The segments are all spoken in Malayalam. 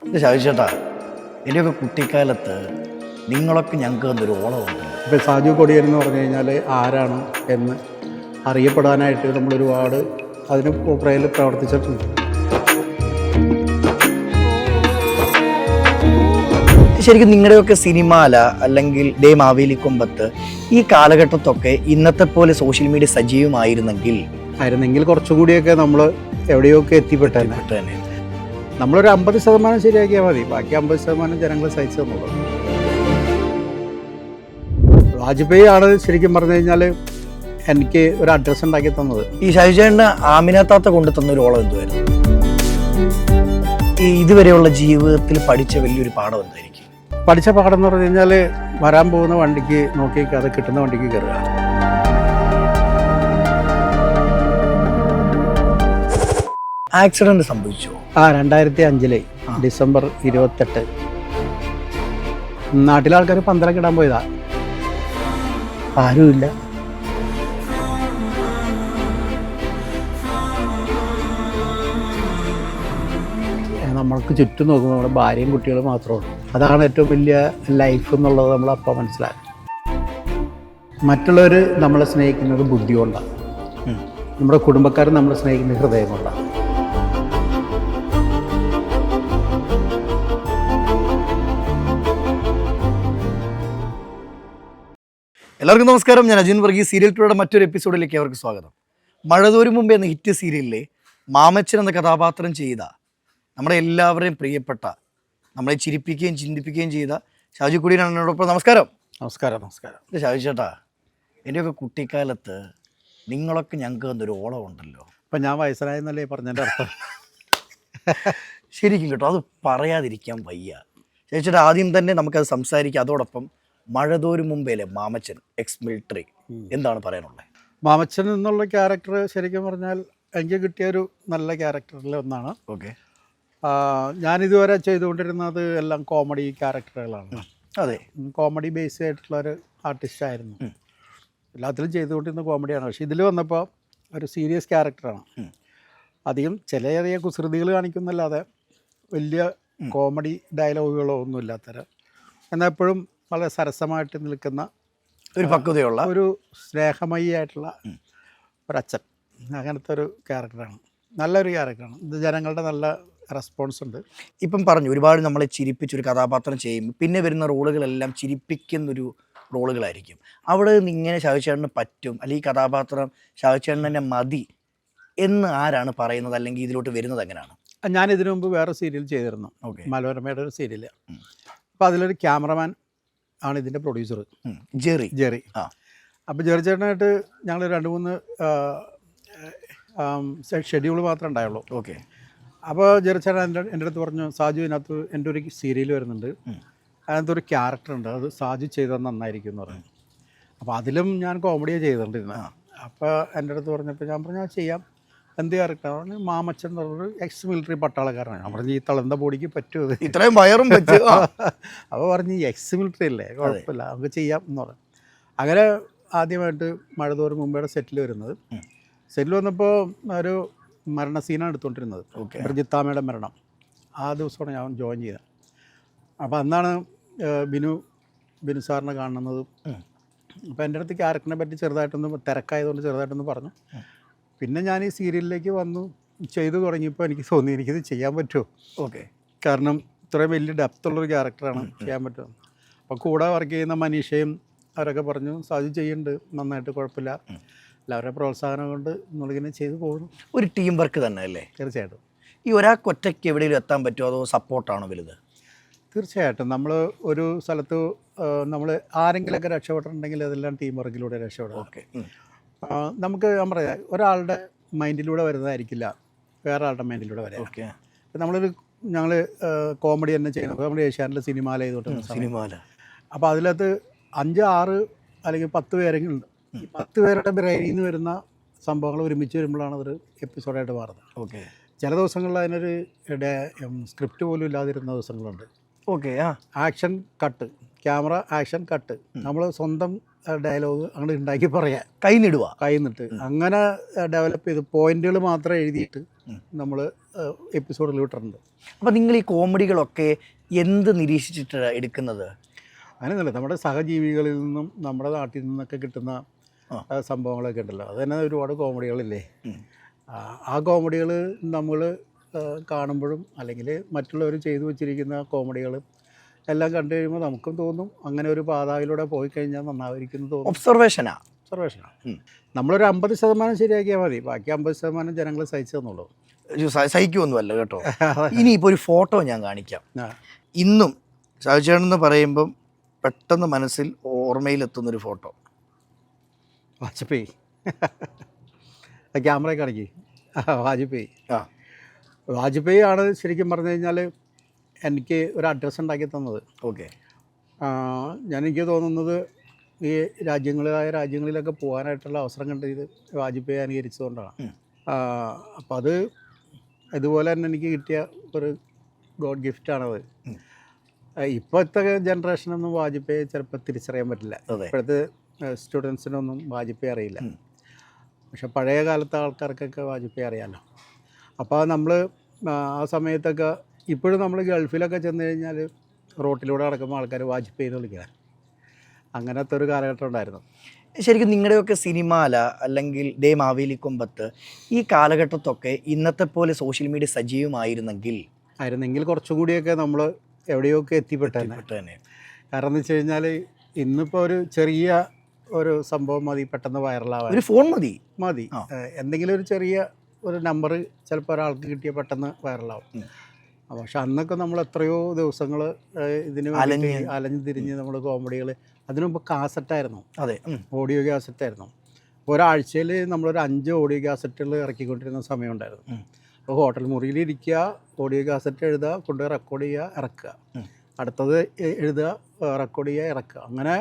ഇത് ശാവിച്ചേട്ടാ, എൻ്റെയൊക്കെ കുട്ടിക്കാലത്ത് നിങ്ങളൊക്കെ ഞങ്ങൾക്ക് തന്നൊരു ഓളമുണ്ട്. ഇപ്പോൾ സാജു കൊടിയൻ എന്ന് പറഞ്ഞു കഴിഞ്ഞാൽ ആരാണ് എന്ന് അറിയപ്പെടാനായിട്ട് നമ്മളൊരുപാട് അതിന് പുറകിൽ പ്രവർത്തിച്ചിട്ടുണ്ട്. ശരിക്കും നിങ്ങളുടെയൊക്കെ സിനിമാല അല്ലെങ്കിൽ ദേ മാവേലിക്കൊമ്പത്ത് ഈ കാലഘട്ടത്തൊക്കെ ഇന്നത്തെ പോലെ സോഷ്യൽ മീഡിയ സജീവമായിരുന്നെങ്കിൽ കുറച്ചും കൂടിയൊക്കെ നമ്മൾ എവിടെയൊക്കെ എത്തിപ്പെട്ടന്നെ. തന്നെ നമ്മളൊരു 50% ശരിയാക്കിയാൽ മതി, ബാക്കി 50% ജനങ്ങൾ സഹിച്ചു തന്നുള്ളൂ. വാജ്പേയി ആണ് ശരിക്കും പറഞ്ഞു കഴിഞ്ഞാൽ എനിക്ക് ഒരു അഡ്രസ്സ് ഉണ്ടാക്കി തന്നത്. ഈ ഷാജുചേട്ടന് ആമിനാത്താത്ത കൊണ്ട് തന്നൊരു ഓളം എന്തുമായിരുന്നു? ഈ ഇതുവരെയുള്ള ജീവിതത്തിൽ പഠിച്ച വലിയൊരു പാഠം എന്തായിരിക്കും? പഠിച്ച പാഠം എന്ന് പറഞ്ഞു കഴിഞ്ഞാൽ വരാൻ പോകുന്ന വണ്ടിക്ക് നോക്കി അത് കിട്ടുന്ന വണ്ടിക്ക് കയറുക. ആക്സിഡന്റ് സംഭവിച്ചോ? 2005 ഡിസംബർ 28 നാട്ടിലെ ആൾക്കാർ പന്തലൊക്കെ ഇടാൻ പോയതാ. ആരുമില്ല. നമ്മൾക്ക് ചുറ്റും നോക്കുമ്പോൾ നമ്മുടെ ഭാര്യയും കുട്ടികളും മാത്രമേ ഉള്ളൂ. അതാണ് ഏറ്റവും വലിയ ലൈഫ് എന്നുള്ളത് നമ്മളപ്പോൾ മനസ്സിലാക്കി. മറ്റുള്ളവർ നമ്മളെ സ്നേഹിക്കുന്നത് ബുദ്ധി കൊണ്ടാണ്, നമ്മുടെ കുടുംബക്കാർ നമ്മളെ സ്നേഹിക്കുന്നത് ഹൃദയം കൊണ്ടാണ്. എല്ലാവർക്കും നമസ്കാരം. ഞാൻ അജിൻ വർഗീസ്. സീരിയൽ ടൂയുടെ മറ്റൊരു എപ്പിസോഡിലേക്ക് അവർക്ക് സ്വാഗതം. മഴതോരും മുമ്പേ എന്ന ഹിറ്റ് സീരിയലിലെ മാമച്ചൻ എന്ന കഥാപാത്രം ചെയ്ത നമ്മുടെ എല്ലാവരെയും പ്രിയപ്പെട്ട, നമ്മളെ ചിരിപ്പിക്കുകയും ചിന്തിപ്പിക്കുകയും ചെയ്ത ഷാജു കൊടിയനാണ് എന്നോടൊപ്പം. നമസ്കാരം. നമസ്കാരം. നമസ്കാരം. ഇത് ഷാജു ചേട്ടാ, എൻ്റെയൊക്കെ കുട്ടിക്കാലത്ത് നിങ്ങളൊക്കെ ഞങ്ങൾക്ക് തന്നൊരു ഓളം ഉണ്ടല്ലോ. ഇപ്പം ഞാൻ വയസ്സനായെന്നല്ലേ പറഞ്ഞതിൻ്റെ അർത്ഥം? ശരിക്കും കേട്ടോ, അത് പറയാതിരിക്കാൻ വയ്യ. ഷാജു ചേട്ടാ, ആദ്യം തന്നെ നമുക്കത് സംസാരിക്കാം. അതോടൊപ്പം മഴതോരും മുമ്പേലെ മാമച്ചൻ എക്സ് മിലിറ്ററി എന്താണ് പറയാനുള്ളത്? മാമച്ചൻ എന്നുള്ള ക്യാരക്ടർ ശരിക്കും പറഞ്ഞാൽ എനിക്ക് കിട്ടിയൊരു നല്ല ക്യാരക്ടറിൽ ഒന്നാണ്. ഓക്കെ. ഞാനിതുവരെ ചെയ്തുകൊണ്ടിരുന്നത് എല്ലാം കോമഡി ക്യാരക്ടറുകളാണ്. അതെ, കോമഡി ബേസ്ഡ് ആയിട്ടുള്ളൊരു ആർട്ടിസ്റ്റായിരുന്നു. എല്ലാത്തിലും ചെയ്തുകൊണ്ടിരുന്ന കോമഡിയാണ്. പക്ഷേ ഇതിൽ വന്നപ്പോൾ ഒരു സീരിയസ് ക്യാരക്ടറാണ്. അധികം ചില ചെറിയ കുസൃതികൾ കാണിക്കുന്നല്ലാതെ വലിയ കോമഡി ഡയലോഗുകളോ ഒന്നും ഇല്ലാത്തരം, എന്നാൽ എപ്പോഴും വളരെ സരസമായിട്ട് നിൽക്കുന്ന ഒരു പക്വതയുള്ള ഒരു സ്നേഹമയി ആയിട്ടുള്ള ഒരച്ഛൻ, അങ്ങനത്തെ ഒരു ക്യാരക്ടറാണ്. നല്ലൊരു ക്യാരക്ടറാണ്. ഇത് ജനങ്ങളുടെ നല്ല റെസ്പോൺസ് ഉണ്ട്. ഇപ്പം പറഞ്ഞു, ഒരുപാട് നമ്മളെ ചിരിപ്പിച്ചൊരു കഥാപാത്രം ചെയ്യുമ്പോൾ പിന്നെ വരുന്ന റോളുകളെല്ലാം ചിരിപ്പിക്കുന്നൊരു റോളുകളായിരിക്കും. അവിടെ നിന്ന് ഇങ്ങനെ ഷാജുചേട്ടന് പറ്റും, അല്ലെങ്കിൽ ഈ കഥാപാത്രം ഷാജുചേട്ടൻ തന്നെ മതി എന്ന് ആരാണ് പറയുന്നത്, അല്ലെങ്കിൽ ഇതിലോട്ട് വരുന്നത് എങ്ങനെയാണ്? ഞാൻ ഇതിനു മുമ്പ് വേറെ സീരിയൽ ചെയ്തിരുന്നു, മനോരമയുടെ ഒരു സീരിയൽ. അപ്പോൾ അതിലൊരു ക്യാമറമാൻ ആണ് ഇതിൻ്റെ പ്രൊഡ്യൂസർ, ജെറി. അപ്പോൾ ജെറി ചേട്ടനായിട്ട് ഞങ്ങൾ 2-3 ഷെഡ്യൂൾ മാത്രമേ ഉണ്ടായുള്ളൂ. ഓക്കെ. അപ്പോൾ ജെറി ചേട്ടൻ എൻ്റെ അടുത്ത് പറഞ്ഞു, സാജു ഇതിനകത്ത് എൻ്റെ ഒരു സീരിയൽ വരുന്നുണ്ട്, അതിനകത്ത് ഒരു ക്യാരക്ടറുണ്ട്, അത് സാജു ചെയ്താൽ നന്നായിരിക്കും എന്ന് പറഞ്ഞു. അപ്പോൾ അതിലും ഞാൻ കോമഡിയാണ് ചെയ്തുകൊണ്ടിരുന്നത്. അപ്പോൾ എൻ്റെ അടുത്ത് പറഞ്ഞപ്പോൾ ഞാൻ പറഞ്ഞു, ചെയ്യാം. എന്ത് ക്യാരക്ടർ പറഞ്ഞു? മാമച്ചൻ എന്ന് പറഞ്ഞൊരു എക്സ് മിലിറ്ററി പട്ടാളക്കാരനാണ്. ഞാൻ പറഞ്ഞു, ഈ തളന്ത ബോഡിക്ക് പറ്റുമോ, ഇത്രയും വയറും വെച്ച്? അപ്പോൾ പറഞ്ഞ്, എക്സ് മിലിറ്ററി അല്ലേ, കുഴപ്പമില്ല, നമുക്ക് ചെയ്യാം എന്ന് പറഞ്ഞു. അങ്ങനെ ആദ്യമായിട്ട് മഴതോറും മുമ്പേടെ സെറ്റിൽ വരുന്നത്. സെറ്റിൽ വന്നപ്പോൾ ഒരു മരണ സീനാണ് എടുത്തുകൊണ്ടിരുന്നത്, ബ്രിജിത്താമ്മയുടെ മരണം. ആ ദിവസമാണ് ഞാൻ ജോയിൻ ചെയ്തത്. അപ്പോൾ അന്നാണ് ബിനു സാറിനെ കാണുന്നത്. അപ്പോൾ എൻ്റെ അടുത്ത് ക്യാരക്ടറിനെ പറ്റി ചെറുതായിട്ടൊന്ന് തിരക്കായതുകൊണ്ട് ചെറുതായിട്ടൊന്ന് പറഞ്ഞു. പിന്നെ ഞാൻ ഈ സീരിയലിലേക്ക് വന്നു ചെയ്തു തുടങ്ങിയപ്പോൾ എനിക്ക് തോന്നി, എനിക്കിത് ചെയ്യാൻ പറ്റുമോ. ഓക്കെ. കാരണം ഇത്രയും വലിയ ഡെപ്തുള്ളൊരു ക്യാരക്ടറാണ്, ചെയ്യാൻ പറ്റുമോ. അപ്പോൾ കൂടെ വർക്ക് ചെയ്യുന്ന മനീഷയും അവരൊക്കെ പറഞ്ഞു, സാജു ചെയ്യുന്നുണ്ട് നന്നായിട്ട്, കുഴപ്പമില്ല, എല്ലാവരുടെ പ്രോത്സാഹനം കൊണ്ട് നമ്മളിങ്ങനെ ചെയ്തു പോകുന്നു. ഒരു ടീം വർക്ക് തന്നെ അല്ലേ? തീർച്ചയായിട്ടും. ഈ ഒരാൾക്ക് ഒറ്റയ്ക്ക് എവിടെയെങ്കിലും എത്താൻ പറ്റുമോ, അതോ സപ്പോർട്ടാണോ വലുത്? തീർച്ചയായിട്ടും. നമ്മൾ ഒരു സ്ഥലത്ത് നമ്മൾ ആരെങ്കിലുമൊക്കെ രക്ഷപ്പെട്ടിട്ടുണ്ടെങ്കിൽ അതെല്ലാം ടീം വർക്കിലൂടെ രക്ഷപ്പെടും. ഓക്കെ. നമുക്ക് ഞാൻ പറയാം, ഒരാളുടെ മൈൻഡിലൂടെ വരുന്നതായിരിക്കില്ല വേറെ ആളുടെ മൈൻഡിലൂടെ വരാം. ഓക്കെ. ഞങ്ങൾ കോമഡി തന്നെ ചെയ്യണം. അപ്പോൾ നമ്മൾ ഏഷ്യാനിലെ സിനിമാല ചെയ്തോട്ടെ, സിനിമാല. അപ്പോൾ അതിനകത്ത് 5, 6 അല്ലെങ്കിൽ 10 പേരെങ്കിലും ഉണ്ട്. ഈ 10 പേരുടെ ബ്രെയിനിൽ നിന്ന് വരുന്ന സംഭവങ്ങൾ ഒരുമിച്ച് വരുമ്പോഴാണ് അതൊരു എപ്പിസോഡായിട്ട് മാറുന്നത്. ഓക്കെ. ചില ദിവസങ്ങളിൽ അതിനൊരു സ്ക്രിപ്റ്റ് പോലും ഇല്ലാതിരുന്ന ദിവസങ്ങളുണ്ട്. Okay. Action cut, camera action cut, നമ്മൾ സ്വന്തം ഡയലോഗ് അങ്ങോട്ട് ഉണ്ടാക്കി പറയാം, കൈ നിട്ട് അങ്ങനെ ഡെവലപ്പ് ചെയ്ത് പോയിന്റുകൾ മാത്രം എഴുതിയിട്ട് നമ്മൾ എപ്പിസോഡിൽ വിട്ടിട്ടുണ്ട്. അപ്പോൾ നിങ്ങൾ ഈ കോമഡികളൊക്കെ എന്ത് നിരീക്ഷിച്ചിട്ട് എടുക്കുന്നത്? അങ്ങനെയൊന്നുമില്ല, നമ്മുടെ സഹജീവികളിൽ നിന്നും നമ്മുടെ നാട്ടിൽ നിന്നൊക്കെ കിട്ടുന്ന സംഭവങ്ങളൊക്കെ ഉണ്ടല്ലോ, അത് തന്നെ ഒരുപാട് കോമഡികളില്ലേ. ആ കോമഡികൾ നമ്മൾ കാണുമ്പോഴും അല്ലെങ്കിൽ മറ്റുള്ളവർ ചെയ്തു വച്ചിരിക്കുന്ന കോമഡികൾ എല്ലാം കണ്ടു കഴിയുമ്പോൾ നമുക്കും തോന്നും അങ്ങനെ ഒരു പാതയിലൂടെ പോയി കഴിഞ്ഞാൽ നന്നായിരിക്കും തോന്നും. ഒബ്സർവേഷനാണ്. നമ്മളൊരു 50% ശരിയാക്കിയാൽ മതി, ബാക്കി 50% ജനങ്ങൾ സഹിച്ചു തന്നുള്ളൂ. സഹിക്കുമൊന്നുമല്ല കേട്ടോ. ഇനിയിപ്പോൾ ഒരു ഫോട്ടോ ഞാൻ കാണിക്കാം. ഇന്നും ഷാജുചേട്ടനെന്ന് പറയുമ്പം പെട്ടെന്ന് മനസ്സിൽ ഓർമ്മയിലെത്തുന്നൊരു ഫോട്ടോ. വാജ്പേയി ക്യാമറ കാണിക്കേ. വാജ്പേയി ആണ് ശരിക്കും പറഞ്ഞു കഴിഞ്ഞാൽ എനിക്ക് ഒരു അഡ്രസ്സ് ഉണ്ടാക്കി തന്നത്. ഓക്കെ. എനിക്ക് തോന്നുന്നത് ഈ രാജ്യങ്ങളിലൊക്കെ പോകാനായിട്ടുള്ള അവസരം കണ്ടത് വാജ്പേയി അനുകരിച്ചതുകൊണ്ടാണ്. അപ്പം അത് ഇതുപോലെ തന്നെ എനിക്ക് കിട്ടിയ ഒരു ഗോഡ് ഗിഫ്റ്റാണത്. ഇപ്പോഴത്തെ ജനറേഷനൊന്നും വാജ്പേയി ചിലപ്പോൾ തിരിച്ചറിയാൻ പറ്റില്ല. ഇപ്പോഴത്തെ സ്റ്റുഡൻസിനൊന്നും വാജ്പേയി അറിയില്ല. പക്ഷെ പഴയ കാലത്തെ ആൾക്കാർക്കൊക്കെ വാജ്പേയി അറിയാമല്ലോ. അപ്പോൾ നമ്മൾ ആ സമയത്തൊക്കെ ഇപ്പോഴും നമ്മൾ ഗൾഫിലൊക്കെ ചെന്ന് കഴിഞ്ഞാൽ റോട്ടിലൂടെ നടക്കുമ്പോൾ ആൾക്കാർ വാജ്പേയി എന്ന് വിളിക്കുക. അങ്ങനത്തെ ഒരു കാലഘട്ടം ഉണ്ടായിരുന്നു. ശരിക്കും നിങ്ങളുടെയൊക്കെ സിനിമാല അല്ലെങ്കിൽ ദേ മാവേലിക്കൊമ്പത്ത് ഈ കാലഘട്ടത്തൊക്കെ ഇന്നത്തെ പോലെ സോഷ്യൽ മീഡിയ സജീവമായിരുന്നെങ്കിൽ കുറച്ചും കൂടിയൊക്കെ നമ്മൾ എവിടെയൊക്കെ എത്തിപ്പെട്ടന്നെ. കാരണം എന്ന് വെച്ച് കഴിഞ്ഞാൽ ഇന്നിപ്പോൾ ഒരു ചെറിയ ഒരു സംഭവം മതി പെട്ടെന്ന് വൈറലാവാൻ. ഒരു ഫോൺ മതി. എന്തെങ്കിലും ഒരു ചെറിയ ഒരു നമ്പർ ചിലപ്പോൾ ഒരാൾക്ക് കിട്ടിയ പെട്ടെന്ന് വൈറലാവും. പക്ഷെ അന്നൊക്കെ നമ്മൾ എത്രയോ ദിവസങ്ങൾ ഇതിന് അലഞ്ഞു തിരിഞ്ഞ് നമ്മൾ കോമഡികൾ, അതിനു മുമ്പ് കാസറ്റായിരുന്നു. അതെ, ഓഡിയോ കാസറ്റായിരുന്നു. ഒരാഴ്ചയിൽ നമ്മളൊരു 5 ഓഡിയോ കാസറ്റുകൾ ഇറക്കിക്കൊണ്ടിരുന്ന സമയമുണ്ടായിരുന്നു. അപ്പോൾ ഹോട്ടൽ മുറിയിലിരിക്കുക, ഓഡിയോ കാസറ്റ് എഴുതുക, കൊണ്ടുപോയി റെക്കോർഡ് ചെയ്യുക, ഇറക്കുക, അടുത്തത് എഴുതുക, റെക്കോർഡ് ചെയ്യുക, ഇറക്കുക, അങ്ങനെ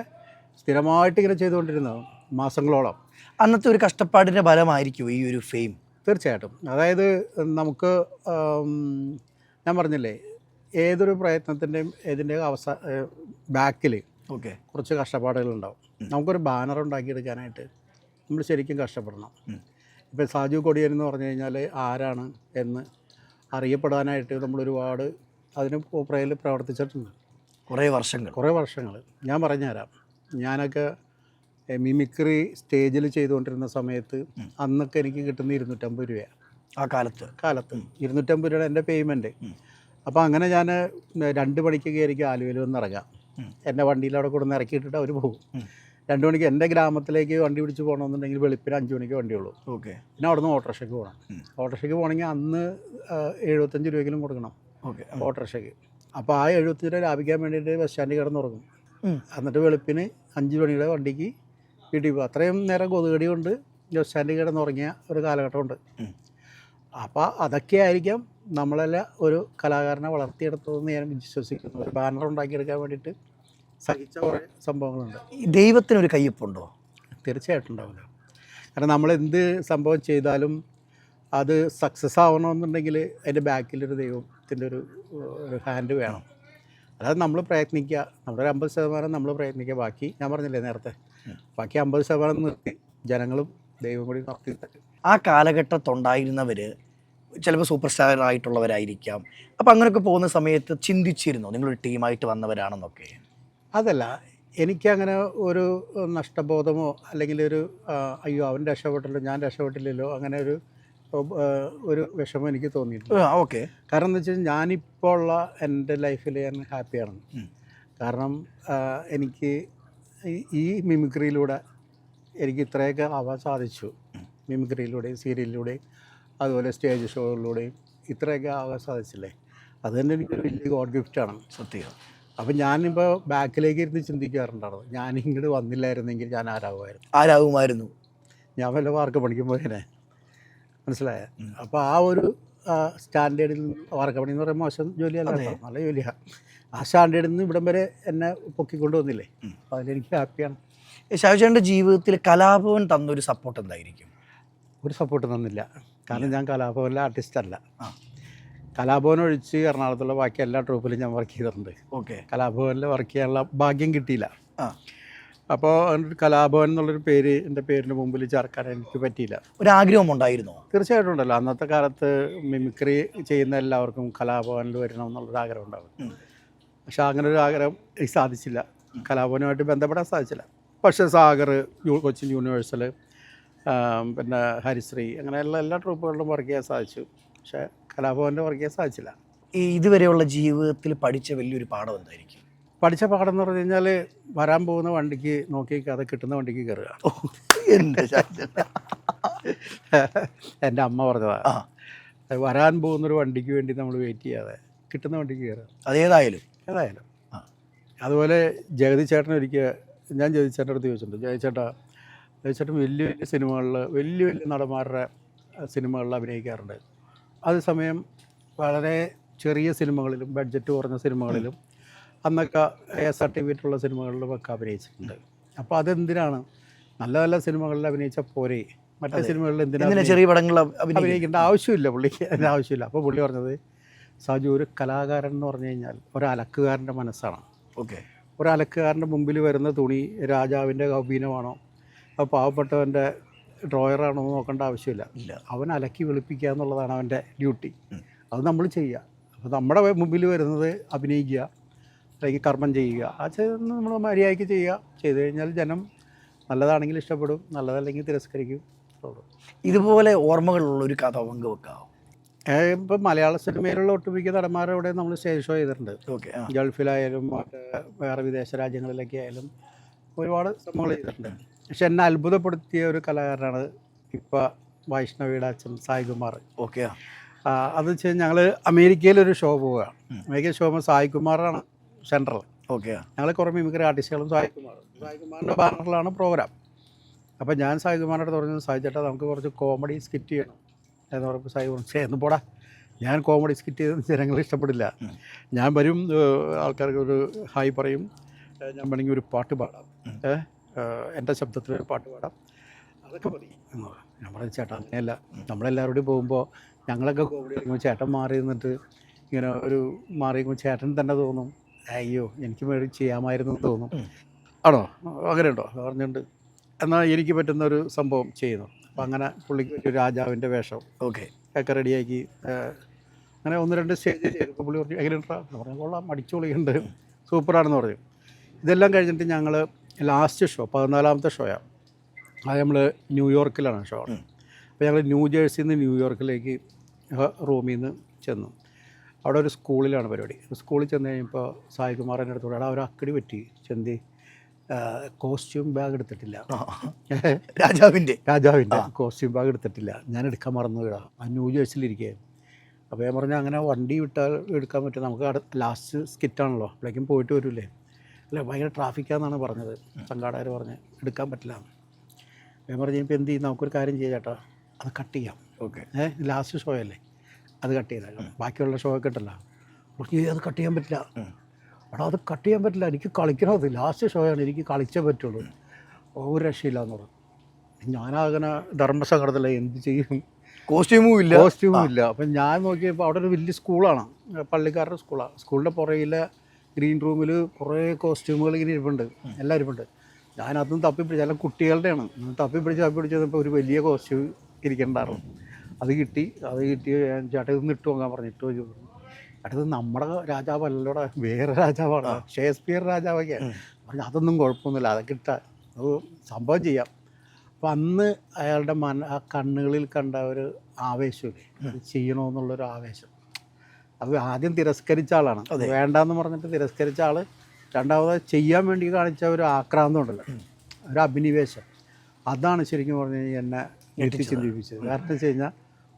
സ്ഥിരമായിട്ട് ഇങ്ങനെ ചെയ്തുകൊണ്ടിരുന്നത് മാസങ്ങളോളം. അന്നത്തെ ഒരു കഷ്ടപ്പാടിൻ്റെ ഫലമായിരിക്കും ഈ ഒരു ഫെയിം. തീർച്ചയായിട്ടും. അതായത് നമുക്ക് ഞാൻ പറഞ്ഞില്ലേ, ഏതൊരു പ്രയത്നത്തിൻ്റെയും ഇതിൻ്റെ ബാക്കിൽ കുറച്ച് കഷ്ടപ്പാടുകളുണ്ടാവും. നമുക്കൊരു ബാനർ ഉണ്ടാക്കിയെടുക്കാനായിട്ട് നമ്മൾ ശരിക്കും കഷ്ടപ്പെടണം. ഇപ്പോൾ സാജു കൊടിയൻ എന്ന് പറഞ്ഞു കഴിഞ്ഞാൽ ആരാണ് എന്ന് അറിയപ്പെടാനായിട്ട് നമ്മളൊരുപാട് അതിന് പുറകിൽ പ്രവർത്തിച്ചിട്ടുണ്ട്. കുറേ വർഷങ്ങൾ ഞാൻ പറഞ്ഞുതരാം. ഞാനൊക്കെ മിമിക്രി സ്റ്റേജിൽ ചെയ്തുകൊണ്ടിരുന്ന സമയത്ത് അന്നൊക്കെ എനിക്ക് കിട്ടുന്ന 250 രൂപയാണ്. ആ കാലത്ത് 250 രൂപയുടെ എൻ്റെ പേയ്മെൻറ്റ്. അപ്പോൾ അങ്ങനെ ഞാൻ 2 മണിക്ക് കയറിക്ക് ആലുവയിൽ വന്ന് ഇറങ്ങാം. എൻ്റെ വണ്ടിയിൽ അവിടെ കൊണ്ടുവന്ന് ഇറക്കിയിട്ടിട്ട് അവർ പോകും. 2 മണിക്ക് എൻ്റെ ഗ്രാമത്തിലേക്ക് വണ്ടി പിടിച്ച് പോകണമെന്നുണ്ടെങ്കിൽ വെളുപ്പിന് 5 മണിക്ക് വണ്ടിയുള്ളൂ. പിന്നെ അവിടെ നിന്ന് ഓട്ടോറിക്ഷയ്ക്ക് പോകണം. ഓട്ടോറിക്ഷയ്ക്ക് പോകണമെങ്കിൽ അന്ന് 75 രൂപയെങ്കിലും കൊടുക്കണം ഓട്ടോറിക്ഷയ്ക്ക്. അപ്പോൾ ആ 75 രൂപ ലാഭിക്കാൻ വേണ്ടിയിട്ട് ബസ് സ്റ്റാൻഡിൽ കിടന്നുറങ്ങും. എന്നിട്ട് വെളുപ്പിന് 5 മണിയുടെ വണ്ടിക്ക് വീട്ടിൽ പോകും. അത്രയും നേരം കൊതുകടി കൊണ്ട് ബസ് സ്റ്റാൻഡിൽ കിടന്നുറങ്ങിയ ഒരു കാലഘട്ടമുണ്ട്. അപ്പോൾ അതൊക്കെ ആയിരിക്കാം നമ്മളെല്ലാം ഒരു കലാകാരനെ വളർത്തിയെടുത്തതെന്ന് ഞാൻ വിശ്വസിക്കുന്നു. ഒരു ബാനർ ഉണ്ടാക്കിയെടുക്കാൻ വേണ്ടിയിട്ട് സഹിച്ച കുറേ സംഭവങ്ങളുണ്ട്. ദൈവത്തിനൊരു കയ്യൊപ്പുണ്ടോ? തീർച്ചയായിട്ടും ഉണ്ടാവില്ല. കാരണം നമ്മളെന്ത് സംഭവം ചെയ്താലും അത് സക്സസ് ആവണമെന്നുണ്ടെങ്കിൽ അതിൻ്റെ ബാക്കിലൊരു ദൈവത്തിൻ്റെ ഒരു ഹാൻഡ് വേണം. അതായത് നമ്മൾ പ്രയത്നിക്കുക, നമ്മളൊരു 50% നമ്മൾ പ്രയത്നിക്കുക, ബാക്കി ഞാൻ പറഞ്ഞില്ലേ നേരത്തെ, ബാക്കി 50% നിർത്തി ജനങ്ങളും ദൈവം കൂടി നിർത്തി. ആ കാലഘട്ടത്തുണ്ടായിരുന്നവർ ചിലപ്പോൾ സൂപ്പർ സ്റ്റാർ ആയിട്ടുള്ളവരായിരിക്കാം. അപ്പോൾ അങ്ങനെയൊക്കെ പോകുന്ന സമയത്ത് ചിന്തിച്ചിരുന്നോ നിങ്ങളൊരു ടീമായിട്ട് വന്നവരാണെന്നൊക്കെ? അതല്ല, എനിക്കങ്ങനെ ഒരു നഷ്ടബോധമോ അല്ലെങ്കിൽ ഒരു അയ്യോ അവൻ രക്ഷപ്പെട്ടില്ലോ ഞാൻ രക്ഷപ്പെട്ടില്ലല്ലോ അങ്ങനെ ഒരു വിഷമം എനിക്ക് തോന്നിയിട്ടില്ല. ഓക്കെ. കാരണം എന്ന് വെച്ച് കഴിഞ്ഞാൽ ഞാനിപ്പോൾ ഉള്ള എൻ്റെ ലൈഫിൽ ഞാൻ ഹാപ്പിയാണ്. കാരണം എനിക്ക് ഈ മിമിക്രിയിലൂടെ എനിക്ക് ഇത്രയൊക്കെ ആവാൻ സാധിച്ചു. മിമിക്രിയിലൂടെയും സീരിയലിലൂടെയും അതുപോലെ സ്റ്റേജ് ഷോകളിലൂടെയും ഇത്രയൊക്കെ ആവാൻ സാധിച്ചില്ലേ, അത് തന്നെ എനിക്കൊരു വലിയ ഗോഡ് ഗിഫ്റ്റാണ്. സത്യം. അപ്പം ഞാനിപ്പോൾ ബാക്കിലേക്ക് ഇരുന്ന് ചിന്തിക്കാറുണ്ടായിരുന്നു, ഞാൻ ഇങ്ങോട്ട് വന്നില്ലായിരുന്നെങ്കിൽ ഞാൻ ആരാകുമായിരുന്നു, ഞാൻ വല്ല വാർക്ക പഠിക്കുമ്പോഴേ, മനസ്സിലായ? അപ്പോൾ ആ ഒരു സ്റ്റാൻഡേർഡിൽ വാർക്കപ്പണി എന്ന് പറയുമ്പോൾ മോശം ജോലിയല്ല, നല്ല ജോലിയാണ്. ആ സ്റ്റാൻഡേർഡിൽ നിന്ന് ഇവിടം വരെ എന്നെ പൊക്കിക്കൊണ്ട് വന്നില്ലേ, അപ്പോൾ അതിലെനിക്ക് ഹാപ്പിയാണ്. ഷാജുചേട്ടൻ്റെ ജീവിതത്തിൽ കലാഭവൻ തന്നൊരു സപ്പോർട്ട് എന്തായിരിക്കും? ഒരു സപ്പോർട്ട് തന്നില്ല. കാരണം ഞാൻ കലാഭവനിലെ ആർട്ടിസ്റ്റല്ല. കലാഭവൻ ഒഴിച്ച് എറണാകുളത്തുള്ള ബാക്കി എല്ലാ ട്രൂപ്പിലും ഞാൻ വർക്ക് ചെയ്തിട്ടുണ്ട്. കലാഭവനിൽ വർക്ക് ചെയ്യാനുള്ള ഭാഗ്യം കിട്ടിയില്ല. അപ്പോൾ ഒരു കലാഭവൻ എന്നുള്ളൊരു പേര് എൻ്റെ പേരിന് മുമ്പിൽ ചേർക്കാൻ എനിക്ക് പറ്റിയില്ല. ഒരാഗ്രഹം ഉണ്ടായിരുന്നോ? തീർച്ചയായിട്ടും ഉണ്ടല്ലോ, അന്നത്തെ കാലത്ത് മിമിക്രി ചെയ്യുന്ന എല്ലാവർക്കും കലാഭവനിൽ വരണം എന്നുള്ളൊരു ആഗ്രഹം ഉണ്ടാകും. പക്ഷെ അങ്ങനെ ഒരു ആഗ്രഹം എനിക്ക് സാധിച്ചില്ല, കലാഭവനുമായിട്ട് ബന്ധപ്പെടാൻ സാധിച്ചില്ല. പക്ഷേ സാഗർ, കൊച്ചിൻ യൂണിവേഴ്സൽ, പിന്നെ ഹരിശ്രീ, അങ്ങനെയുള്ള എല്ലാ ട്രൂപ്പുകളിലും വർക്ക് ചെയ്യാൻ സാധിച്ചു. പക്ഷേ കലാഭവൻ്റെ വർക്ക് ചെയ്യാൻ സാധിച്ചില്ല. ഈ ഇതുവരെയുള്ള ജീവിതത്തിൽ പഠിച്ച വലിയൊരു പാഠം എന്തായിരിക്കും? പഠിച്ച പാഠം എന്ന് പറഞ്ഞു കഴിഞ്ഞാൽ വരാൻ പോകുന്ന വണ്ടിക്ക് നോക്കിക്കാതെ കിട്ടുന്ന വണ്ടിക്ക് കയറുക. എൻ്റെ അമ്മ പറഞ്ഞതാണ്, വരാൻ പോകുന്നൊരു വണ്ടിക്ക് വേണ്ടി നമ്മൾ വെയിറ്റ് ചെയ്യാതെ കിട്ടുന്ന വണ്ടിക്ക് കയറുക. അതേതായാലും ഏതായാലും അതുപോലെ ജഗതി ചേട്ടൻ ഒരിക്കൽ ഞാൻ ജഗതി ചേട്ടൻ്റെ അടുത്ത് ചോദിച്ചിട്ടുണ്ട്, ജഗതി ചേട്ടൻ വലിയ വലിയ സിനിമകളിൽ വലിയ വലിയ നടന്മാരുടെ സിനിമകളിൽ അഭിനയിക്കാറുണ്ട്. അതേസമയം വളരെ ചെറിയ സിനിമകളിലും ബഡ്ജറ്റ് കുറഞ്ഞ സിനിമകളിലും അന്നൊക്കെ ASRTV സിനിമകളിലും ഒക്കെ അഭിനയിച്ചിട്ടുണ്ട്. അപ്പോൾ അതെന്തിനാണ്? നല്ല നല്ല സിനിമകളിൽ അഭിനയിച്ചാൽ പോരെ, മറ്റേ സിനിമകളിൽ എന്തിനാണ് ചെറിയ പടങ്ങൾ അഭിനയിക്കേണ്ട ആവശ്യമില്ല, പുള്ളിക്ക് അതിൻ്റെ ആവശ്യമില്ല. അപ്പോൾ പുള്ളി പറഞ്ഞത്, സാജു, ഒരു കലാകാരൻ എന്ന് പറഞ്ഞു കഴിഞ്ഞാൽ ഒരലക്കുകാരൻ്റെ മനസ്സാണ്. ഓക്കെ. ഒരലക്കുകാരൻ്റെ മുമ്പിൽ വരുന്ന തുണി രാജാവിൻ്റെ കൗപീനമാണോ അപ്പോൾ പാവപ്പെട്ടവൻ്റെ ഡ്രോയറാണോ എന്ന് നോക്കേണ്ട ആവശ്യമില്ല. അവൻ അലക്കി വെളുപ്പിക്കുക എന്നുള്ളതാണ് അവൻ്റെ ഡ്യൂട്ടി. അത് നമ്മൾ ചെയ്യുക. അപ്പോൾ നമ്മുടെ മുമ്പിൽ വരുന്നത് അഭിനയിക്കുക, അല്ലെങ്കിൽ കർമ്മം ചെയ്യുക. ആ ചെയ്യുന്ന നമ്മൾ മര്യാദയ്ക്ക് ചെയ്യുക. ചെയ്തു കഴിഞ്ഞാൽ ജനം നല്ലതാണെങ്കിൽ ഇഷ്ടപ്പെടും, നല്ലതല്ലെങ്കിൽ തിരസ്കരിക്കും. ഇതുപോലെ ഓർമ്മകളുള്ളൊരു കഥ പങ്കുവെക്കാവോ? ഇപ്പം മലയാള സിനിമയിലുള്ള ഒട്ടുമിക്ക നടന്മാരോടെ നമ്മൾ സ്റ്റേജ് ഷോ ചെയ്തിട്ടുണ്ട്. ഓക്കെ. ഗൾഫിലായാലും മറ്റ് വേറെ വിദേശ രാജ്യങ്ങളിലൊക്കെ ആയാലും ഒരുപാട് സംഭവങ്ങൾ ചെയ്തിട്ടുണ്ട്. പക്ഷെ എന്നെ അത്ഭുതപ്പെടുത്തിയ ഒരു കലാകാരനാണ് ഇപ്പോൾ വൈഷ്ണവിയുടെ അച്ഛൻ സായികുമാർ. ഓക്കെ. അത് വെച്ച് ഞങ്ങൾ അമേരിക്കയിലൊരു ഷോ പോവുകയാണ്. അമേരിക്കയിൽ ഷോ പോകുമ്പോൾ സായികുമാറാണ് സെൻട്രൽ. ഓക്കെ. ഞങ്ങൾ കുറേ മിമിക്രി ആർട്ടിസ്റ്റുകളും സായികുമാറിൻ്റെ ബാനറിലാണ് പ്രോഗ്രാം. അപ്പോൾ ഞാൻ സായികുമാറിൻ്റെ അടുത്ത് പറഞ്ഞു, സായി ചേട്ടാ നമുക്ക് കുറച്ച് കോമഡി സ്കിറ്റ് ചെയ്യണം എന്ന് പറഞ്ഞപ്പോൾ സായി പറഞ്ഞു, എന്ന് പോടാ, ഞാൻ കോമഡി സ്കിറ്റ് ചെയ്ത് ജനങ്ങൾ ഇഷ്ടപ്പെടില്ല. ഞാൻ വരും, ആൾക്കാർക്ക് ഒരു ഹായ് പറയും, ഞാൻ വേണമെങ്കിൽ ഒരു പാട്ട് പാടാം, എൻ്റെ ശബ്ദത്തിലൊരു പാട്ട് പാടാം, അതൊക്കെ മതി എന്ന് പറഞ്ഞു. ഞാൻ പറഞ്ഞു, ചേട്ടാ അങ്ങനെയല്ല, നമ്മളെല്ലാവരോടും പോകുമ്പോൾ ഞങ്ങളൊക്കെ കോമഡി കളിക്കുമ്പോൾ ചേട്ടൻ മാറി നിന്നിട്ട് ഇങ്ങനെ ഒരു മാറിയുമ്പോൾ ചേട്ടൻ തന്നെ തോന്നും, അയ്യോ എനിക്ക് വേണ്ടി ചെയ്യാമായിരുന്നു എന്ന് തോന്നും. ആണോ, അങ്ങനെയുണ്ടോ പറഞ്ഞിട്ടുണ്ട്. എന്നാൽ എനിക്ക് പറ്റുന്നൊരു സംഭവം ചെയ്യുന്നു. അപ്പം അങ്ങനെ പുള്ളിക്ക് ഒരു രാജാവിൻ്റെ വേഷം ഒക്കെ റെഡിയാക്കി അങ്ങനെ 1-2 സ്റ്റേജ് ചെയ്തപ്പോൾ പുള്ളി പറഞ്ഞു, എങ്ങനെയുണ്ടാ പറഞ്ഞു, കൊള്ളാം, അടിച്ചുപൊളിയുണ്ട്, സൂപ്പറാണെന്ന് പറഞ്ഞു. ഇതെല്ലാം കഴിഞ്ഞിട്ട് ഞങ്ങൾ ലാസ്റ്റ് ഷോ 14ാമത്തെ ഷോയാണ്. അത് നമ്മൾ ന്യൂയോർക്കിലാണ് ഷോ. അപ്പോൾ ഞങ്ങൾ ന്യൂജേഴ്സിയിൽ നിന്ന് ന്യൂയോർക്കിലേക്ക് റൂമിൽ നിന്ന് ചെന്നു. അവിടെ ഒരു സ്കൂളിലാണ് പരിപാടി. സ്കൂളിൽ ചെന്ന് കഴിഞ്ഞപ്പോൾ സായികുമാറിൻ്റെ അടുത്തോടെ അവിടെ ഒരു അക്കടി പറ്റി, ചെന്തി കോസ്റ്റ്യൂം ബാഗ് എടുത്തിട്ടില്ല, രാജാവിൻ്റെ കോസ്റ്റ്യൂം ബാഗ് എടുത്തിട്ടില്ല, ഞാൻ എടുക്കാൻ മറന്നു വിടാം, ആ ന്യൂജേഴ്സിലിരിക്കുകയായിരുന്നു. അപ്പോൾ ഞാൻ പറഞ്ഞു, അങ്ങനെ വണ്ടി വിട്ടാൽ എടുക്കാൻ പറ്റും, നമുക്ക് ലാസ്റ്റ് സ്കിറ്റാണല്ലോ, അപ്പോഴേക്കും പോയിട്ട് വരില്ലേ, അല്ല ഭയങ്കര ട്രാഫിക്കാണെന്നാണ് പറഞ്ഞത് സംഘാടകർ പറഞ്ഞ്, എടുക്കാൻ പറ്റില്ല. ഞാൻ പറഞ്ഞു, ഇപ്പോൾ എന്ത് ചെയ്യും, നമുക്കൊരു കാര്യം ചെയ്യാം ചേട്ടാ, അത് കട്ട് ചെയ്യാം. ഓക്കെ. ലാസ്റ്റ് ഷോ അല്ലേ, അത് കട്ട് ചെയ്താൽ ബാക്കിയുള്ള ഷോ ഒക്കെ ഉണ്ടല്ലോ. അത് കട്ട് ചെയ്യാൻ പറ്റില്ല. എടാ അത് കട്ട് ചെയ്യാൻ പറ്റില്ല, എനിക്ക് കളിക്കണം, അത് ലാസ്റ്റ് ഷോയാണ്, എനിക്ക് കളിച്ചേ പറ്റുള്ളൂ, ഒരു രക്ഷയില്ല എന്ന് പറഞ്ഞു. ഞാനങ്ങനെ ധർമ്മസങ്കടത്തില്ല, എന്ത് ചെയ്യും, കോസ്റ്റ്യൂമും ഇല്ല. അപ്പം ഞാൻ നോക്കിയപ്പോൾ അവിടെ ഒരു വലിയ സ്കൂളാണ്, പള്ളിക്കാരുടെ സ്കൂളാണ്. സ്കൂളിൻ്റെ പുറകിലെ ഗ്രീൻ റൂമിൽ കുറേ കോസ്റ്റ്യൂമുകൾ ഇങ്ങനെ ഇരിപ്പുണ്ട്, എല്ലാം ഇരിപ്പുണ്ട്. ഞാനതും തപ്പിപ്പിടിച്ച്, അല്ല കുട്ടികളുടെയാണ്, തപ്പിപ്പിടിച്ച് വന്നപ്പോൾ ഒരു വലിയ കോസ്റ്റ്യൂം ഇരിക്കണ്ടായിരുന്നു. അത് കിട്ടി. ഞാൻ ചേട്ടാ ഇതൊന്ന് ഇട്ട് നോക്കാൻ പറഞ്ഞു. ഇട്ട് നോക്കി ചേട്ടാ, ഇത് നമ്മുടെ രാജാവല്ലോടാ, വേറെ രാജാവാണ്, ഷേക്സ്പിയർ രാജാവൊക്കെയാണ്. പറഞ്ഞു അതൊന്നും കുഴപ്പമൊന്നുമില്ല, അതൊക്കെ ഇട്ടാൽ അത് സംഭവം ചെയ്യാം. അപ്പം അന്ന് അയാളുടെ ആ കണ്ണുകളിൽ കണ്ട ഒരു ആവേശമില്ലേ, അത് ചെയ്യണമെന്നുള്ളൊരു ആവേശം. അത് ആദ്യം തിരസ്കരിച്ച ആളാണ്, വേണ്ടാന്ന് പറഞ്ഞിട്ട് തിരസ്കരിച്ച ആൾ രണ്ടാമത് ചെയ്യാൻ വേണ്ടി കാണിച്ച ഒരു ആക്രാന്തം ഉണ്ടല്ലോ, ഒരു അഭിനിവേശം, അതാണ് ശരിക്കും പറഞ്ഞു കഴിഞ്ഞാൽ എന്നെ ചിന്തിപ്പിച്ചത്. കാരണം വെച്ച് കഴിഞ്ഞാൽ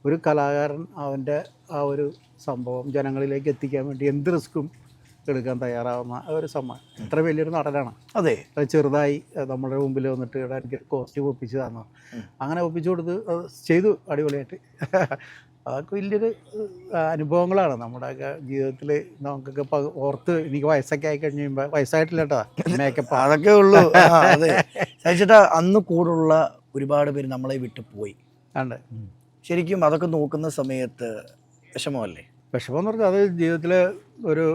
ഒരു കലാകാരൻ അവൻ്റെ ആ ഒരു സംഭവം ജനങ്ങളിലേക്ക് എത്തിക്കാൻ വേണ്ടി എന്ത് റിസ്ക്കും എടുക്കാൻ തയ്യാറാവുന്ന ഒരു സമ്മാനം. എത്ര വലിയൊരു നടനാണ്. അതെ, ചെറുതായി നമ്മുടെ മുമ്പിൽ വന്നിട്ട് എനിക്ക് കോസ്റ്റ്യൂം ഒപ്പിച്ച് തന്നു, അങ്ങനെ ഒപ്പിച്ചു കൊടുത്ത് ചെയ്തു അടിപൊളിയായിട്ട്. അതൊക്കെ വലിയൊരു അനുഭവങ്ങളാണ് നമ്മുടെയൊക്കെ ജീവിതത്തിൽ. നമുക്കൊക്കെ ഇപ്പോൾ ഓർത്ത് എനിക്ക് വയസ്സൊക്കെ ആയി കഴിഞ്ഞ് കഴിയുമ്പോൾ, വയസ്സായിട്ടില്ല കേട്ടോ, മേക്കപ്പ് അതൊക്കെ ഉള്ളൂ. അതെ ചേട്ടാ, അന്ന് കൂടുള്ള ഒരുപാട് പേര് നമ്മളെ വിട്ടു പോയി. ഉണ്ട്. ശരിക്കും അതൊക്കെ നോക്കുന്ന സമയത്ത് വിഷമമല്ലേ? വിഷമം എന്ന് പറഞ്ഞാൽ അത് ജീവിതത്തിൽ ഒരു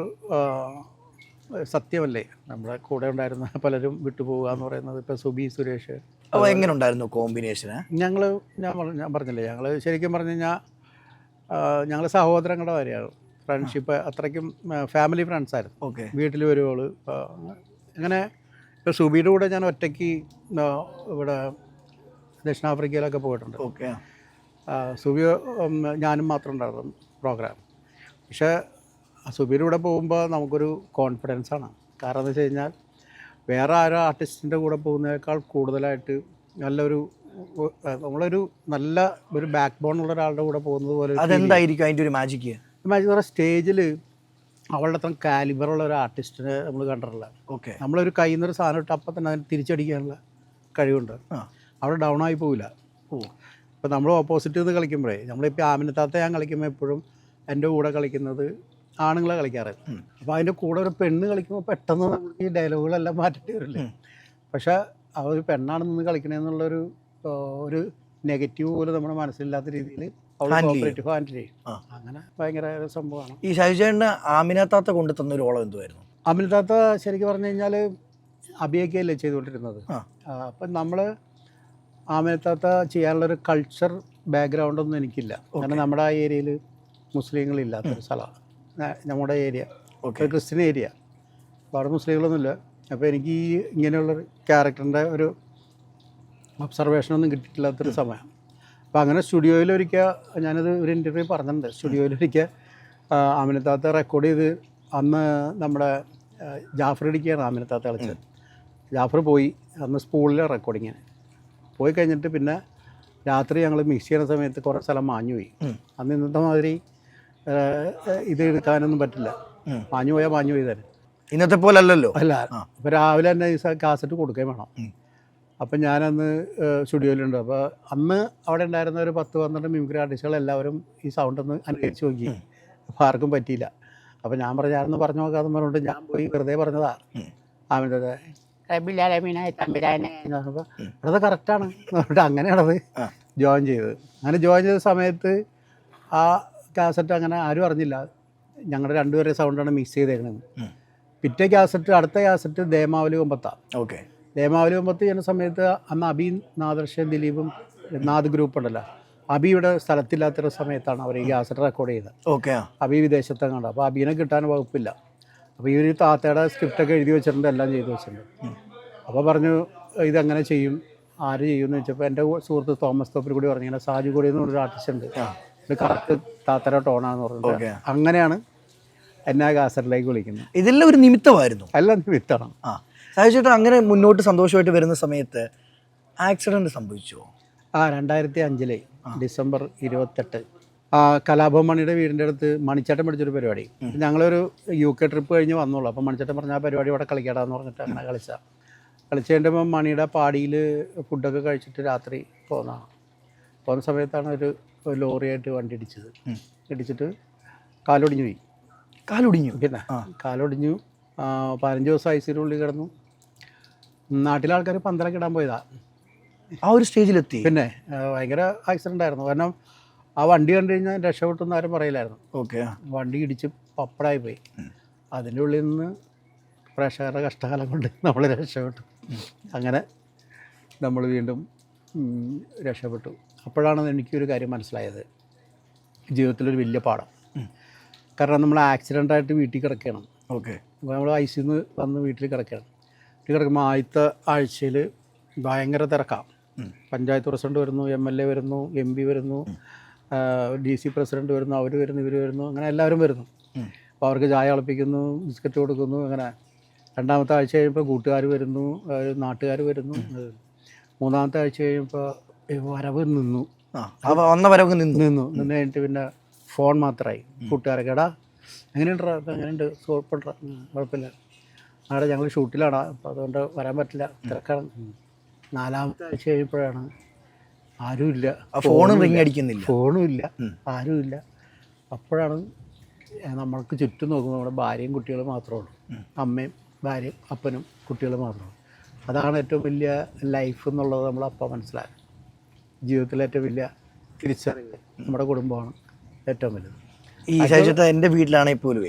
സത്യമല്ലേ, നമ്മുടെ കൂടെ ഉണ്ടായിരുന്ന പലരും വിട്ടുപോകുക എന്ന് പറയുന്നത്. ഇപ്പോൾ സുബി സുരേഷ്, അപ്പോൾ എങ്ങനെ ഉണ്ടായിരുന്നു കോമ്പിനേഷന്? ഞാൻ പറഞ്ഞില്ലേ, ഞങ്ങൾ ശരിക്കും പറഞ്ഞു കഴിഞ്ഞാൽ ഞങ്ങൾ സഹോദരങ്ങളുടെ വരെയാണ് ഫ്രണ്ട്ഷിപ്പ്. അത്രയ്ക്കും ഫാമിലി ഫ്രണ്ട്സായിരുന്നു. ഓക്കെ. വീട്ടിൽ വരുവോള് അങ്ങനെ. ഇപ്പോൾ സുബിയുടെ കൂടെ ഞാൻ ഒറ്റയ്ക്ക് ഇവിടെ ദക്ഷിണാഫ്രിക്കയിലൊക്കെ പോയിട്ടുണ്ട്. ഓക്കെ. സുബി ഞാനും മാത്രം ഉണ്ടായിരുന്നു പ്രോഗ്രാം. പക്ഷേ സുബിയുടെ കൂടെ പോകുമ്പോൾ നമുക്കൊരു കോൺഫിഡൻസാണ്. കാരണം എന്ന് വെച്ച് കഴിഞ്ഞാൽ വേറെ ആരോ ആർട്ടിസ്റ്റിൻ്റെ കൂടെ പോകുന്നതിനേക്കാൾ കൂടുതലായിട്ട് നമ്മളൊരു നല്ല ഒരു ബാക്ക് ബോൺ ഉള്ള ഒരാളുടെ കൂടെ പോകുന്നത് പോലെ. അതെന്തായിരിക്കും അതിൻ്റെ ഒരു മാജിക്ക്? മാജിക് പറഞ്ഞാൽ സ്റ്റേജിൽ അവളുടെ അത്ര കാലിബറുള്ള ഒരു ആർട്ടിസ്റ്റിനെ നമ്മൾ കണ്ടിട്ടില്ല. ഓക്കെ. നമ്മളൊരു കയ്യിൽ നിന്നൊരു സാധനം ഇട്ട് അപ്പം തന്നെ അതിന് തിരിച്ചടിക്കാനുള്ള കഴിവുണ്ട്. അവിടെ ഡൗൺ ആയി പോവില്ല. ഇപ്പോൾ നമ്മൾ ഓപ്പോസിറ്റ് നിന്ന് കളിക്കുമ്പോഴേ, നമ്മളിപ്പോൾ ആമിനത്താത്ത ഞാൻ കളിക്കുമ്പോൾ എപ്പോഴും എൻ്റെ കൂടെ കളിക്കുന്നത് ആണുങ്ങളെ കളിക്കാറ്. അപ്പോൾ അതിൻ്റെ കൂടെ ഒരു പെണ്ണ് കളിക്കുമ്പോൾ പെട്ടെന്ന് നമുക്ക് ഈ ഡയലോഗുകളെല്ലാം മാറ്റേണ്ടി വരില്ലേ. പക്ഷേ ആ ഒരു പെണ്ണാണ് നിന്ന് കളിക്കണമെന്നുള്ളൊരു ഒരു നെഗറ്റീവ് പോലും നമ്മുടെ മനസ്സിലില്ലാത്ത രീതിയിൽ അവൾ കോപ്പറേറ്റീവ് ഹാൻഡിൽ ചെയ്യും. അങ്ങനെ ഭയങ്കര ഒരു സംഭവമാണ്. ഈ ഷൈജേട്ടന് ആമിനത്താത്ത കൊണ്ട് തന്നൊരു ഓളം എന്തുമായിരുന്നു? ആമിനത്താത്ത ശരിക്കും പറഞ്ഞു കഴിഞ്ഞാൽ അഭിയൊക്കെയല്ലേ ചെയ്തുകൊണ്ടിരുന്നത്. അപ്പം നമ്മൾ ആമിനത്താത്ത ചെയ്യാനുള്ളൊരു കൾച്ചർ ബാക്ക്ഗ്രൗണ്ടൊന്നും എനിക്കില്ല. കാരണം നമ്മുടെ ആ ഏരിയയിൽ മുസ്ലിങ്ങളില്ലാത്തൊരു സ്ഥലമാണ് നമ്മുടെ ഏരിയ. ഒരു ക്രിസ്ത്യൻ ഏരിയ, അവിടെ മുസ്ലിങ്ങളൊന്നുമില്ല. അപ്പോൾ എനിക്ക് ഈ ഇങ്ങനെയുള്ളൊരു ക്യാരക്ടറിൻ്റെ ഒരു ഒബ്സർവേഷനൊന്നും കിട്ടിയിട്ടില്ലാത്തൊരു സമയം. അപ്പോൾ അങ്ങനെ സ്റ്റുഡിയോയിലൊരിക്കൽ ഞാനത് ഒരു ഇൻ്റർവ്യൂ പറഞ്ഞിട്ടുണ്ട്. സ്റ്റുഡിയോയിലൊരിക്കൽ ആമിനത്താത്ത റെക്കോർഡ് ചെയ്ത് അന്ന് നമ്മുടെ ജാഫർ ഇടിക്കുകയാണ് ആമിനത്താത്ത കളിച്ചത്. ജാഫർ പോയി അന്ന് സ്കൂളിലെ റെക്കോർഡിങ്ങിന് പോയി കഴിഞ്ഞിട്ട് പിന്നെ രാത്രി ഞങ്ങൾ മിക്സ് ചെയ്യുന്ന സമയത്ത് കുറേ സ്ഥലം മാഞ്ഞു പോയി. അന്ന് ഇന്നത്തെ മാതിരി ഇത് എടുക്കാനൊന്നും പറ്റില്ല. മാഞ്ഞു പോയി തന്നെ. ഇന്നത്തെ പോലെ അല്ലല്ലോ. അല്ല. അപ്പോൾ രാവിലെ തന്നെ ഈ കാസറ്റ് കൊടുക്കുകയും വേണം. അപ്പം ഞാനന്ന് സ്റ്റുഡിയോയിലുണ്ട്. അപ്പോൾ അന്ന് അവിടെ ഉണ്ടായിരുന്ന ഒരു 10-12 മിമിക്രി ആർട്ടിസ്റ്റുകളെല്ലാവരും ഈ സൗണ്ടൊന്ന് അനുകരിച്ച് നോക്കി. അപ്പോൾ ആർക്കും പറ്റിയില്ല. അപ്പോൾ ഞാൻ ഞാനൊന്ന് പറഞ്ഞു നോക്കാമെന്ന് പറഞ്ഞുകൊണ്ട് ഞാൻ പോയി വെറുതെ പറഞ്ഞതാ. അവൻ്റെ അപ്പോൾ അത് കറക്റ്റാണ് പറഞ്ഞിട്ട് അങ്ങനെയാണത് ജോയിൻ ചെയ്തത്. അങ്ങനെ ജോയിൻ ചെയ്ത സമയത്ത് ആ കാസറ്റ് അങ്ങനെ ആരും അറിഞ്ഞില്ല. ഞങ്ങളുടെ രണ്ടുപേരെ സൗണ്ടാണ് മിക്സ് ചെയ്തേക്കണത്. പിറ്റേ കാസറ്റ്, അടുത്ത കാസറ്റ് ദേമാവലി കൊമ്പത്താണ്. ഓക്കെ. ദേമാവലി കൊമ്പത്ത് ചെയ്യുന്ന സമയത്ത് അന്ന് അബി, നാദർഷൻ, ദിലീപും നാദ് ഗ്രൂപ്പ് ഉണ്ടല്ലോ, അബി ഇവിടെ സ്ഥലത്തില്ലാത്തൊരു സമയത്താണ് അവർ ഈ കാസറ്റ് റെക്കോർഡ് ചെയ്തത്. ഓക്കെ. അബി വിദേശത്തെങ്ങാണ്ട്. അപ്പോൾ അബീനെ കിട്ടാൻ വകുപ്പില്ല. അപ്പോൾ ഈ ഒരു താത്തയുടെ സ്ക്രിപ്റ്റൊക്കെ എഴുതി വെച്ചിട്ടുണ്ട്, എല്ലാം ചെയ്തു വെച്ചിട്ടുണ്ട്. അപ്പോൾ പറഞ്ഞു ഇതെങ്ങനെ ചെയ്യും, ആര് ചെയ്യുമെന്ന് വെച്ചപ്പോൾ എൻ്റെ സുഹൃത്ത് തോമസ് തോപ്പിൽ കൂടി പറഞ്ഞു, ഇങ്ങനെ സാജു കൂടി എന്ന് പറഞ്ഞൊരു ആർട്ടിസ്റ്റ് ഉണ്ട്, ഇത് കറക്റ്റ് താത്തയുടെ ടോണാന്ന് പറഞ്ഞിട്ട് അങ്ങനെയാണ് എന്നെ ആ കാസറ്റിലേക്ക് വിളിക്കുന്നത്. ഇതെല്ലാം ഒരു നിമിത്തമായിരുന്നു. എല്ലാം നിമിത്തമാണ്. സാജുചേട്ടൻ അങ്ങനെ മുന്നോട്ട് സന്തോഷമായിട്ട് വരുന്ന സമയത്ത് ആക്സിഡൻറ്റ് സംഭവിച്ചു. 2005 ഡിസംബർ 28 കലാഭവൻ മണിയുടെ വീടിൻ്റെ അടുത്ത് മണിച്ചേട്ടൻ പഠിച്ചൊരു പരിപാടി. ഞങ്ങളൊരു UK ട്രിപ്പ് കഴിഞ്ഞ് വന്നോളൂ. അപ്പോൾ മണിച്ചേട്ടൻ പറഞ്ഞ ആ പരിപാടി ഇവിടെ കളിക്കാടാന്ന് പറഞ്ഞിട്ട് അങ്ങനെ കളിച്ചു കഴിഞ്ഞപ്പോൾ മണിയുടെ പാടിയിൽ ഫുഡൊക്കെ കഴിച്ചിട്ട് രാത്രി പോകുന്ന സമയത്താണ് ഒരു ലോറിയായിട്ട് വണ്ടി ഇടിച്ചിട്ട് കാലൊടിഞ്ഞു പോയി. പിന്നെ കാലൊടിഞ്ഞു. 15 ദിവസം ICUവിനുള്ളിൽ കിടന്നു. നാട്ടിലെ ആൾക്കാർ പന്തലൊക്കെ ഇടാൻ പോയതാ. ആ ഒരു സ്റ്റേജിലെത്തി. പിന്നെ ഭയങ്കര ആക്സിഡൻ്റ് ആയിരുന്നു. കാരണം ആ വണ്ടി കണ്ടു കഴിഞ്ഞാൽ രക്ഷപ്പെട്ടെന്ന് ആരും പറയില്ലായിരുന്നു. ഓക്കെ. വണ്ടി ഇടിച്ച് പപ്പടായി പോയി. അതിൻ്റെ ഉള്ളിൽ നിന്ന് പ്രേക്ഷകരുടെ കഷ്ടകാലം കൊണ്ട് നമ്മൾ രക്ഷപ്പെട്ടു. അങ്ങനെ നമ്മൾ വീണ്ടും രക്ഷപ്പെട്ടു. അപ്പോഴാണ് എനിക്കൊരു കാര്യം മനസ്സിലായത്, ജീവിതത്തിലൊരു വലിയ പാഠം. കാരണം നമ്മൾ ആക്സിഡൻ്റായിട്ട് വീട്ടിൽ കിടക്കണം. ഓക്കെ. അപ്പോൾ നമ്മൾ ICUന്ന് വന്ന് വീട്ടിൽ കിടക്കണം. വീട്ടിൽ കിടക്കുമ്പോൾ ആദ്യത്തെ ആഴ്ചയിൽ ഭയങ്കര തിരക്കാണ്. പഞ്ചായത്ത് പ്രസിഡന്റ് വരുന്നു, MLA വരുന്നു, MP വരുന്നു, DC പ്രസിഡന്റ് വരുന്നു, അവർ വരുന്നു, ഇവർ വരുന്നു, അങ്ങനെ എല്ലാവരും വരുന്നു. അപ്പോൾ അവർക്ക് ചായ തിളപ്പിക്കുന്നു, ബിസ്ക്കറ്റ് കൊടുക്കുന്നു. അങ്ങനെ രണ്ടാമത്തെ ആഴ്ച കഴിയുമ്പോൾ കൂട്ടുകാർ വരുന്നു, നാട്ടുകാർ വരുന്നു. മൂന്നാമത്തെ ആഴ്ച കഴിയുമ്പോൾ വരവ് നിന്നു. നിന്ന് കഴിഞ്ഞിട്ട് പിന്നെ ഫോൺ മാത്രമായി. കൂട്ടുകാരൊക്കെ എടാ എങ്ങനെയുണ്ട് കുഴപ്പമില്ല, അവിടെ ഞങ്ങൾ ഷൂട്ടിലാണ്, അപ്പോൾ അതുകൊണ്ട് വരാൻ പറ്റില്ല, തിരക്കാണ്. നാലാമത്തെ ആഴ്ച കഴിയുമ്പോഴാണ് ആരുമില്ല, ഫോണും റിങ് അടിക്കുന്നില്ല, ഫോണുമില്ല, ആരുമില്ല. അപ്പോഴാണ് നമ്മൾക്ക് ചുറ്റും നോക്കുമ്പോൾ നമ്മുടെ ഭാര്യയും കുട്ടികളും മാത്രമേ ഉള്ളൂ. അമ്മയും ഭാര്യയും അപ്പനും കുട്ടികളും മാത്രമേ ഉള്ളൂ. അതാണ് ഏറ്റവും വലിയ ലൈഫ് എന്നുള്ളത് നമ്മളപ്പോൾ മനസ്സിലാക്കും. ജീവിതത്തിലെ ഏറ്റവും വലിയ തിരിച്ചറിവ് നമ്മുടെ കുടുംബമാണ് ഏറ്റവും വലുത്. ഈ ശേഷത്തെ എൻ്റെ വീട്ടിലാണെങ്കിൽ പോലും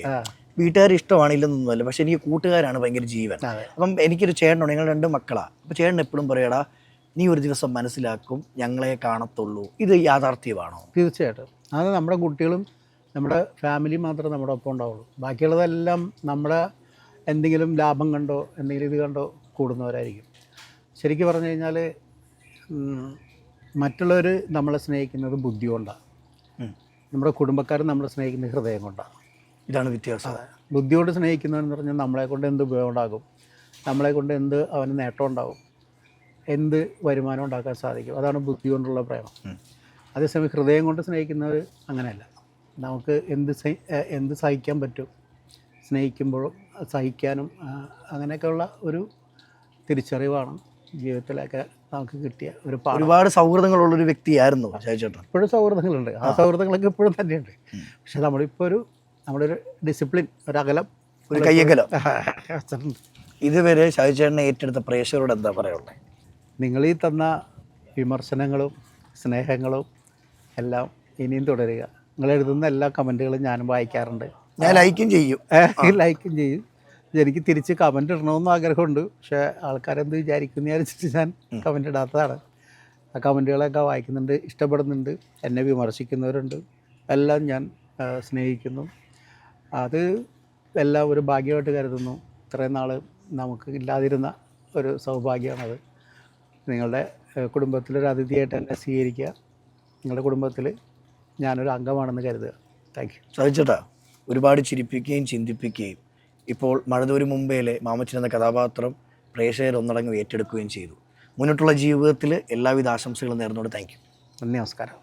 വീട്ടുകാർ ഇഷ്ടമാണില്ലെന്നൊന്നുമല്ല, പക്ഷെ എനിക്ക് കൂട്ടുകാരാണ് ഭയങ്കര ജീവൻ. അതെ. അപ്പം എനിക്കൊരു ചേട്ടനുണ്ട്, ഞങ്ങൾ 2 മക്കളാണ്. അപ്പോൾ ചേട്ടൻ എപ്പോഴും പറയടാ, നീ ഒരു ദിവസം മനസ്സിലാക്കും ഞങ്ങളെ കാണത്തുള്ളൂ. ഇത് യാഥാർത്ഥ്യമാണോ? തീർച്ചയായിട്ടും അത് നമ്മുടെ കുട്ടികളും നമ്മുടെ ഫാമിലി മാത്രമേ നമ്മുടെ ഒപ്പം ഉണ്ടാവുള്ളൂ. ബാക്കിയുള്ളതെല്ലാം നമ്മുടെ എന്തെങ്കിലും ലാഭം കണ്ടോ എന്തെങ്കിലും ഇത് കണ്ടോ കൂടുന്നവരായിരിക്കും. ശരിക്കും പറഞ്ഞു കഴിഞ്ഞാൽ മറ്റുള്ളവർ നമ്മളെ സ്നേഹിക്കുന്നത് ബുദ്ധി കൊണ്ടാണ്, നമ്മുടെ കുടുംബക്കാർ നമ്മളെ സ്നേഹിക്കുന്നത് ഹൃദയം കൊണ്ടാണ്. ഇതാണ് വ്യത്യാസം. ബുദ്ധി കൊണ്ട് സ്നേഹിക്കുന്നതെന്ന് പറഞ്ഞാൽ നമ്മളെ കൊണ്ട് എന്ത് ഉപയോഗം ഉണ്ടാകും, നമ്മളെ കൊണ്ട് എന്ത് അവന് നേട്ടം ഉണ്ടാകും, എന്ത് വരുമാനം ഉണ്ടാക്കാൻ സാധിക്കും, അതാണ് ബുദ്ധി കൊണ്ടുള്ള പ്രേമം. അതേസമയം ഹൃദയം കൊണ്ട് സ്നേഹിക്കുന്നവർ അങ്ങനെയല്ല. നമുക്ക് എന്ത് സഹിക്കാൻ പറ്റും, സ്നേഹിക്കുമ്പോഴും സഹിക്കാനും അങ്ങനെയൊക്കെയുള്ള ഒരു തിരിച്ചറിവാണ് ജീവിതത്തിലൊക്കെ നമുക്ക് കിട്ടിയ ഒരു പാഠം. ഒരുപാട് സൗഹൃദങ്ങളുള്ളൊരു വ്യക്തിയായിരുന്നു ചേട്ടൻ. ഇപ്പോഴും സൗഹൃദങ്ങളുണ്ട്, ആ സൗഹൃദങ്ങളൊക്കെ ഇപ്പോഴും തന്നെയുണ്ട്. പക്ഷെ നമ്മളിപ്പോൾ നമ്മുടെ ഒരു ഡിസിപ്ലിൻ, ഒരു അകലം, ഒരു കയ്യകലം. വെച്ചിട്ടുണ്ട്. ഇതുവരെ ചേട്ടനെ ഏറ്റെടുത്ത പ്രേക്ഷകരോട് എന്താ പറയുള്ളത്? നിങ്ങൾ ഈ തന്ന വിമർശനങ്ങളും സ്നേഹങ്ങളും എല്ലാം ഇനിയും തുടരുക. നിങ്ങൾ എഴുതുന്ന എല്ലാ കമൻറ്റുകളും ഞാനും വായിക്കാറുണ്ട്, ഞാൻ ലൈക്കും ചെയ്യും. ലൈക്കും ചെയ്യും. എനിക്ക് തിരിച്ച് കമൻ്റ് ഇടണമെന്നും ആഗ്രഹമുണ്ട്, പക്ഷേ ആൾക്കാരെന്ത് വിചാരിക്കുന്നു വിചാരിച്ചിട്ട് ഞാൻ കമൻ്റ് ഇടാത്തതാണ്. ആ കമൻറ്റുകളൊക്കെ വായിക്കുന്നുണ്ട്, ഇഷ്ടപ്പെടുന്നുണ്ട്, എന്നെ വിമർശിക്കുന്നവരുണ്ട്, എല്ലാം ഞാൻ സ്നേഹിക്കുന്നു. അത് എല്ലാം ഒരു ഭാഗ്യമായിട്ട് കരുതുന്നു. ഇത്രയും നാൾ നമുക്ക് ഇല്ലാതിരുന്ന ഒരു സൗഭാഗ്യമാണത്. നിങ്ങളുടെ കുടുംബത്തിലൊരു അതിഥിയായിട്ട് എന്നെ സ്വീകരിക്കുക. നിങ്ങളുടെ കുടുംബത്തിൽ ഞാനൊരു അംഗമാണെന്ന് കരുതുക. Thank you. സാധിച്ചേട്ടാ, ഒരുപാട് ചിരിപ്പിക്കുകയും ചിന്തിപ്പിക്കുകയും ഇപ്പോൾ മഴതോരു മുമ്പേലെ മാമച്ചൻ എന്ന കഥാപാത്രം പ്രേക്ഷകർ ഒന്നടങ്കം ഏറ്റെടുക്കുകയും ചെയ്തു. മുന്നോട്ടുള്ള ജീവിതത്തിൽ എല്ലാവിധ ആശംസകളും നേർന്നുകൊണ്ട് താങ്ക് യു. നന്ദി, നമസ്കാരം.